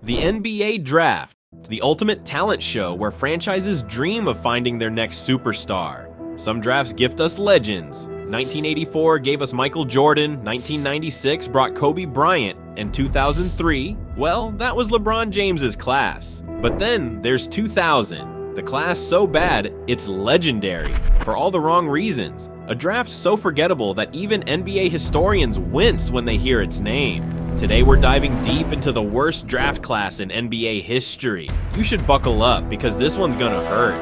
The NBA Draft, the ultimate talent show where franchises dream of finding their next superstar. Some drafts gift us legends. 1984 gave us Michael Jordan, 1996 brought Kobe Bryant, and 2003, well, that was LeBron James's class. But then there's 2000, the class so bad, it's legendary, for all the wrong reasons. A draft so forgettable that even NBA historians wince when they hear its name. Today we're diving deep into the worst draft class in NBA history. You should buckle up because this one's gonna hurt.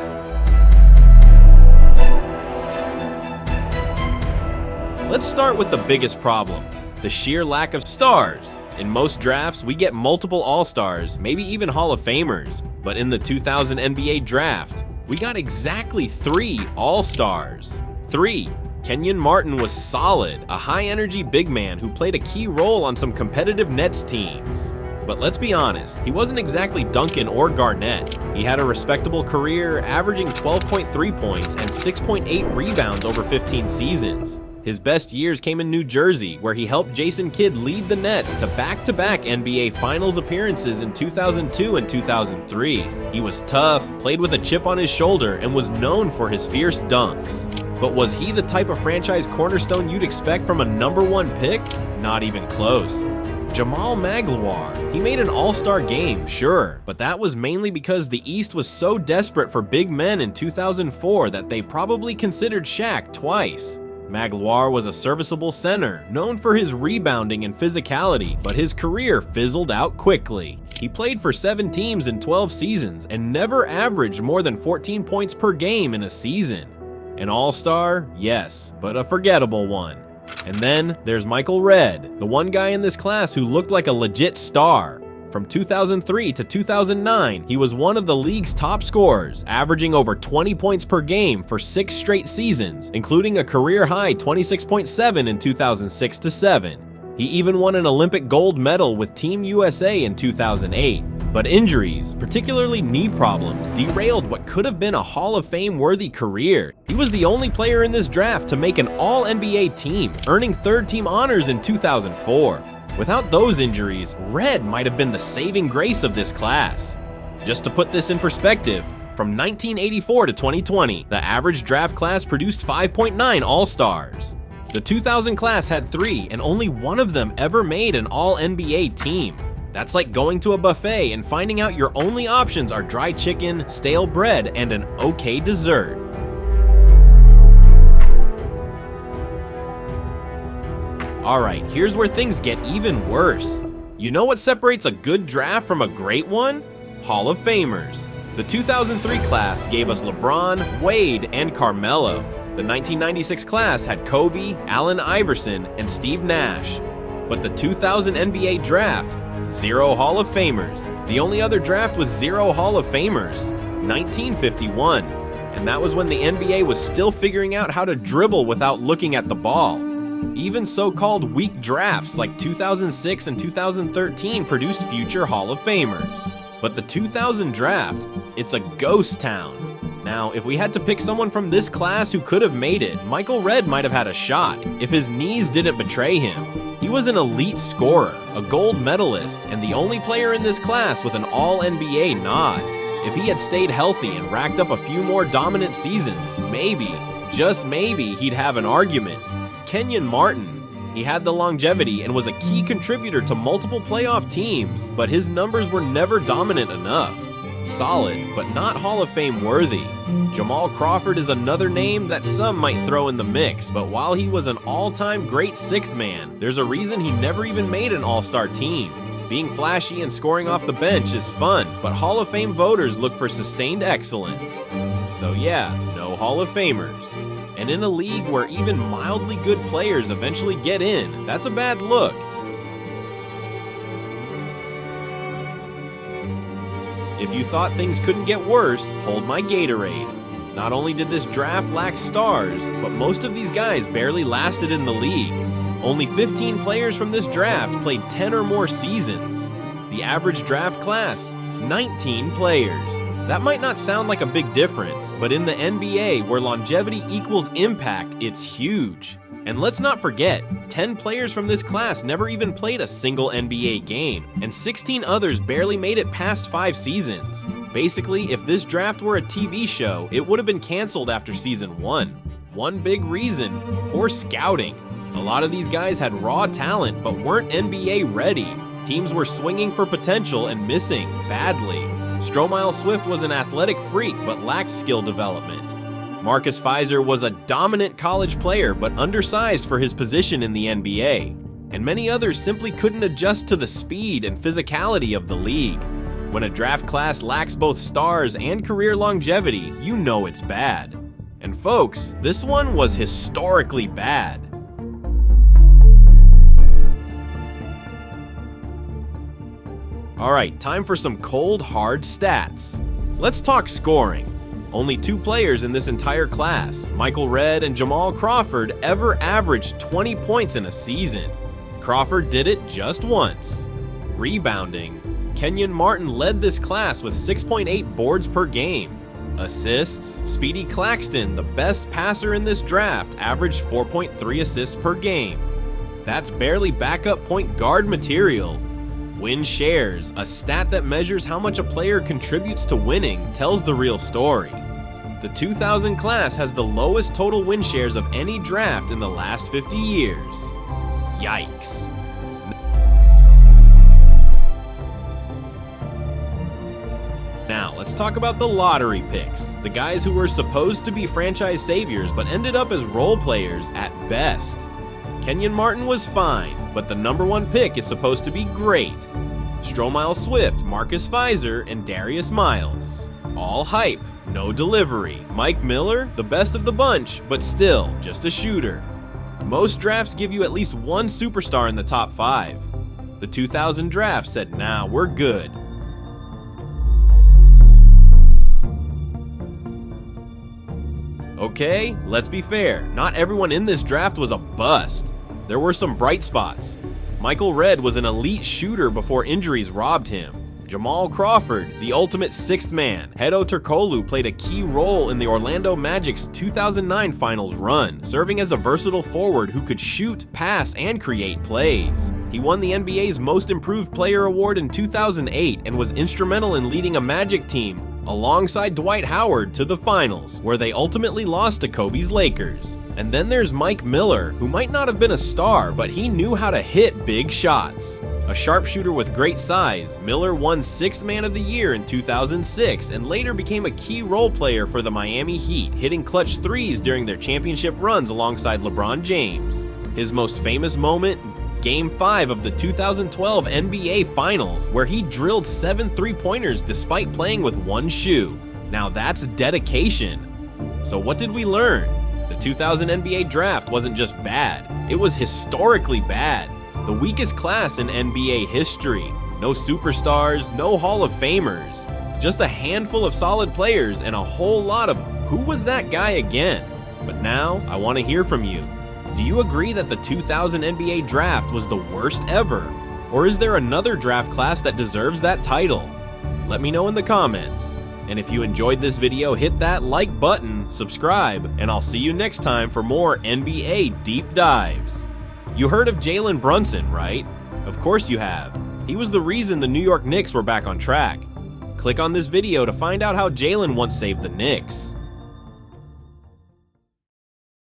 Let's start with the biggest problem, the sheer lack of stars. In most drafts, we get multiple All-Stars, maybe even Hall of Famers. But in the 2000 NBA Draft, we got exactly 3 All-Stars. 3. Kenyon Martin was solid, a high-energy big man who played a key role on some competitive Nets teams. But let's be honest, he wasn't exactly Duncan or Garnett. He had a respectable career, averaging 12.3 points and 6.8 rebounds over 15 seasons. His best years came in New Jersey, where he helped Jason Kidd lead the Nets to back-to-back NBA Finals appearances in 2002 and 2003. He was tough, played with a chip on his shoulder, and was known for his fierce dunks. But was he the type of franchise cornerstone you'd expect from a #1 pick? Not even close. Jamal Magloire. He made an all-star game, sure, but that was mainly because the East was so desperate for big men in 2004 that they probably considered Shaq twice. Magloire was a serviceable center, known for his rebounding and physicality, but his career fizzled out quickly. He played for 7 teams in 12 seasons and never averaged more than 14 points per game in a season. An all-star? Yes, but a forgettable one. And then there's Michael Redd, the one guy in this class who looked like a legit star. From 2003 to 2009, he was one of the league's top scorers, averaging over 20 points per game for 6 straight seasons, including a career-high 26.7 in 2006-07. He even won an Olympic gold medal with Team USA in 2008. But injuries, particularly knee problems, derailed what could have been a Hall of Fame-worthy career. He was the only player in this draft to make an All-NBA team, earning third-team honors in 2004. Without those injuries, Redd might have been the saving grace of this class. Just to put this in perspective, from 1984 to 2020, the average draft class produced 5.9 All-Stars. The 2000 class had 3, and only one of them ever made an All-NBA team. That's like going to a buffet and finding out your only options are dry chicken, stale bread, and an okay dessert. Alright, here's where things get even worse. You know what separates a good draft from a great one? Hall of Famers. The 2003 class gave us LeBron, Wade, and Carmelo. The 1996 class had Kobe, Allen Iverson, and Steve Nash. But the 2000 NBA Draft, 0 Hall of Famers. The only other draft with 0 Hall of Famers, 1951. And that was when the NBA was still figuring out how to dribble without looking at the ball. Even so-called weak drafts like 2006 and 2013 produced future Hall of Famers. But the 2000 draft, it's a ghost town. Now, if we had to pick someone from this class who could have made it, Michael Redd might have had a shot, if his knees didn't betray him. He was an elite scorer, a gold medalist, and the only player in this class with an All-NBA nod. If he had stayed healthy and racked up a few more dominant seasons, maybe, just maybe, he'd have an argument. Kenyon Martin. He had the longevity and was a key contributor to multiple playoff teams, but his numbers were never dominant enough. Solid, but not Hall of Fame worthy. Jamal Crawford is another name that some might throw in the mix, but while he was an all-time great 6th man, there's a reason he never even made an all-star team. Being flashy and scoring off the bench is fun, but Hall of Fame voters look for sustained excellence. So yeah, no Hall of Famers. And in a league where even mildly good players eventually get in, that's a bad look. If you thought things couldn't get worse, hold my Gatorade. Not only did this draft lack stars, but most of these guys barely lasted in the league. Only 15 players from this draft played 10 or more seasons. The average draft class, 19 players. That might not sound like a big difference, but in the NBA, where longevity equals impact, it's huge. And let's not forget, 10 players from this class never even played a single NBA game, and 16 others barely made it past 5 seasons. Basically, if this draft were a TV show, it would have been canceled after season 1. One big reason: poor scouting. A lot of these guys had raw talent but weren't NBA ready. Teams were swinging for potential and missing badly. Stromile Swift was an athletic freak but lacked skill development. Marcus Fizer was a dominant college player but undersized for his position in the NBA. And many others simply couldn't adjust to the speed and physicality of the league. When a draft class lacks both stars and career longevity, you know it's bad. And folks, this one was historically bad. Alright, time for some cold, hard stats. Let's talk scoring. Only 2 players in this entire class, Michael Redd and Jamal Crawford, ever averaged 20 points in a season. Crawford did it just once. Rebounding. Kenyon Martin led this class with 6.8 boards per game. Assists. Speedy Claxton, the best passer in this draft, averaged 4.3 assists per game. That's barely backup point guard material. Win shares, a stat that measures how much a player contributes to winning, tells the real story. The 2000 class has the lowest total win shares of any draft in the last 50 years. Yikes. Now, let's talk about the lottery picks, the guys who were supposed to be franchise saviors but ended up as role players at best. Kenyon Martin was fine, but the number 1 pick is supposed to be great. Stromile Swift, Marcus Fizer, and Darius Miles. All hype, no delivery. Mike Miller, the best of the bunch, but still, just a shooter. Most drafts give you at least one superstar in the top 5. The 2000 draft said, nah, we're good. Okay, let's be fair, not everyone in this draft was a bust. There were some bright spots. Michael Redd was an elite shooter before injuries robbed him. Jamal Crawford, the ultimate 6th man. Hedo Turkoglu played a key role in the Orlando Magic's 2009 finals run, serving as a versatile forward who could shoot, pass, and create plays. He won the NBA's Most Improved Player award in 2008 and was instrumental in leading a Magic team alongside Dwight Howard to the finals, where they ultimately lost to Kobe's Lakers. And then there's Mike Miller, who might not have been a star, but he knew how to hit big shots. A sharpshooter with great size, Miller won 6th Man of the Year in 2006 and later became a key role player for the Miami Heat, hitting clutch threes during their championship runs alongside LeBron James. His most famous moment? Game 5 of the 2012 NBA Finals, where he drilled 7 3-pointers despite playing with 1 shoe. Now that's dedication. So what did we learn? The 2000 NBA draft wasn't just bad, it was historically bad. The weakest class in NBA history. No superstars, no Hall of Famers. Just a handful of solid players and a whole lot of who was that guy again? But now, I want to hear from you. Do you agree that the 2000 NBA draft was the worst ever? Or is there another draft class that deserves that title? Let me know in the comments. And if you enjoyed this video, hit that like button, subscribe, and I'll see you next time for more NBA Deep Dives. You heard of Jalen Brunson, right? Of course you have. He was the reason the New York Knicks were back on track. Click on this video to find out how Jalen once saved the Knicks.